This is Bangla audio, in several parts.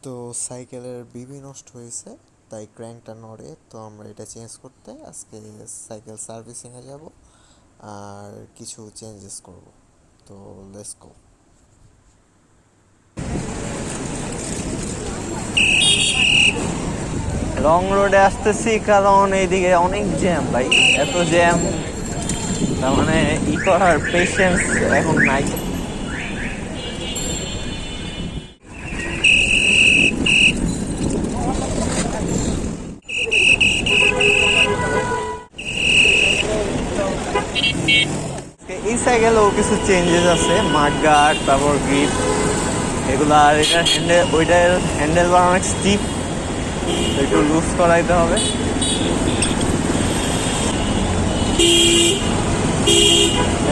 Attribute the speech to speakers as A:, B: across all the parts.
A: তো সাইকেলের বিবি নষ্ট হয়েছে, তাই ক্র্যাঙ্কটা নড়ে। তো আমরা এটা চেঞ্জ করতে আজকে সাইকেল সার্ভিসিংয়ে যাব আর কিছু চেঞ্জেস করব। তো লেটস গো।
B: লং রোডে আসতেছি কারণ এইদিকে অনেক জ্যাম ভাই, এত জ্যাম, তার মানে ই করার পেশেন্স এখন নাই। এই সাইকেলেও কিছু চেঞ্জেস আছে, মাডগার্ড, তারপর গ্রিপ এগুলো, আর এটার হ্যান্ডেল, ওইটার হ্যান্ডেল বার অনেক স্টিফ, একটু লুজ করাইতে হবে।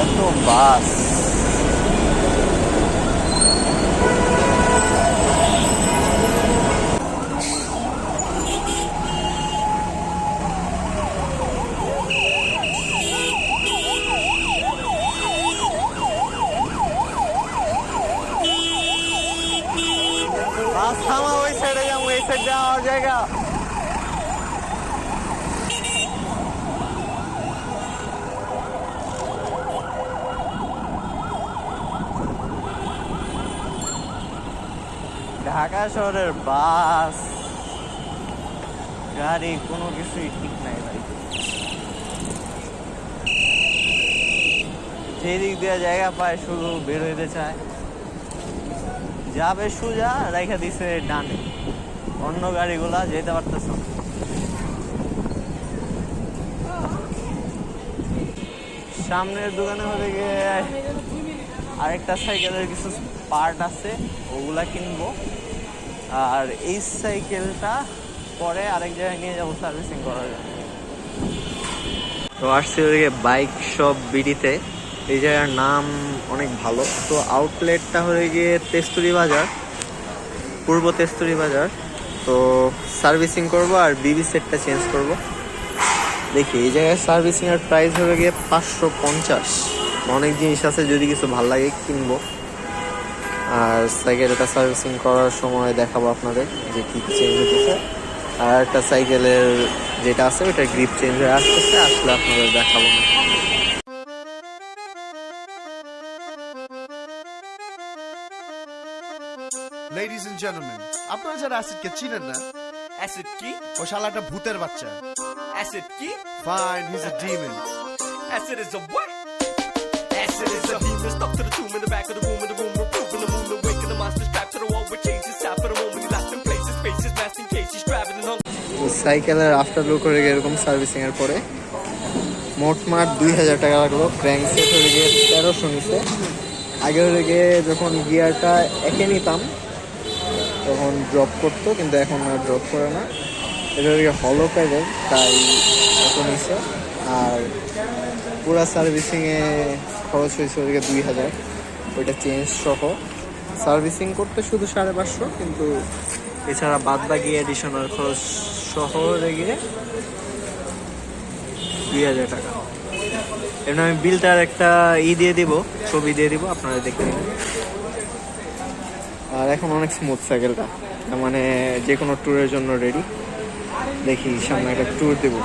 B: এত বাস বাস থামা, ওই সাইডে যাবো, এই সাইড যাওয়ার জায়গা। ঢাকা শহরের বাস গাড়ি কোনো কিছুই ঠিক নাই ভাই, যেদিক দিয়ে জায়গা পায় শুধু বের হইতে চায়, যাবে সোজা রাইখা দিছে ডানে, অন্য গাড়িগুলা যেতে পারতেছে না। সামনের দোকানে হলে গিয়ে আরেকটা সাইকেলের কিছু পার্ট আছে, ওগুলা কিনবো। আর এই সাইকেলটা পরে আরেক জায়গায় নিয়ে যাবো সার্ভিসিং করার জন্য। তো আসছি ওদিকে বাইক শপ বিডিতে, এই জায়গার নাম অনেক ভালো। তো আউটলেটটা হয়ে গিয়ে তেস্তুরি বাজার, পূর্ব তেস্তুরি বাজার। তো সার্ভিসিং করব আর বিবি সেটটা চেঞ্জ করব। দেখি এই জায়গায় সার্ভিসিং এর প্রাইস হয়ে গিয়ে 550। অনেক জিনিস আছে, যদি কিছু ভালো লাগে কিনবো। আর সাইকেলটা সার্ভিসিং করার সময় দেখাবো আপনাদের যে কী কী চেঞ্জ হতেছে। আর একটা সাইকেলের যেটা আছে ওইটা গ্রিপ চেঞ্জ হয়ে আসতেছে, আসলে আপনাদের দেখাবো না।
C: Ladies and gentlemen, আপনারা যারা অ্যাসিডকে চিনেন না,
D: অ্যাসিড কি?
C: ও শালাটা ভূতের বাচ্চা।
D: অ্যাসিড কি?
C: Fine, he's a demon.
D: Acid is a what? Acid is a demon stuck to the tomb in the back of the room, in the room, reproving the moon, awaken the monster strapped to the wall with chains. It's time for the moment, he locked in places, faces, masked in case, he's driving and hungry.
B: সাইকেলের আফটার লুক হয়ে গিয়ে এরকম সার্ভিসিং এর পরে মোটমাট 2000 টাকা লাগলো। ক্র্যাঙ্ক সেট হয়ে গিয়ে 1300 নিছে। আগে হয়ে গিয়ে যখন গিয়ারটা একে নিতাম তখন ড্রপ করতো, কিন্তু এখন আর ড্রপ করে না। এটা হয়ে গিয়ে হলো প্যাডের, তাই এত নিছে। আর পুরা সার্ভিসিংয়ে খরচ হয়েছে ওদিকে 2000, ওইটা চেঞ্জ সহ। সার্ভিসিং করতে শুধু 550, কিন্তু এছাড়া বাদ বাকি এডিশনাল খরচ সহ গিয়ে 2000 টাকা। এমন আমি বিলটার একটা দিয়ে দিব, ছবি দিয়ে দিব, আপনারা দেখে নেবেন। আর এখন অনেক স্মুথ সাইকেলটা, মানে যে কোনো ট্যুরের জন্য রেডি। দেখি সামনে একটা ট্যুর দেবো।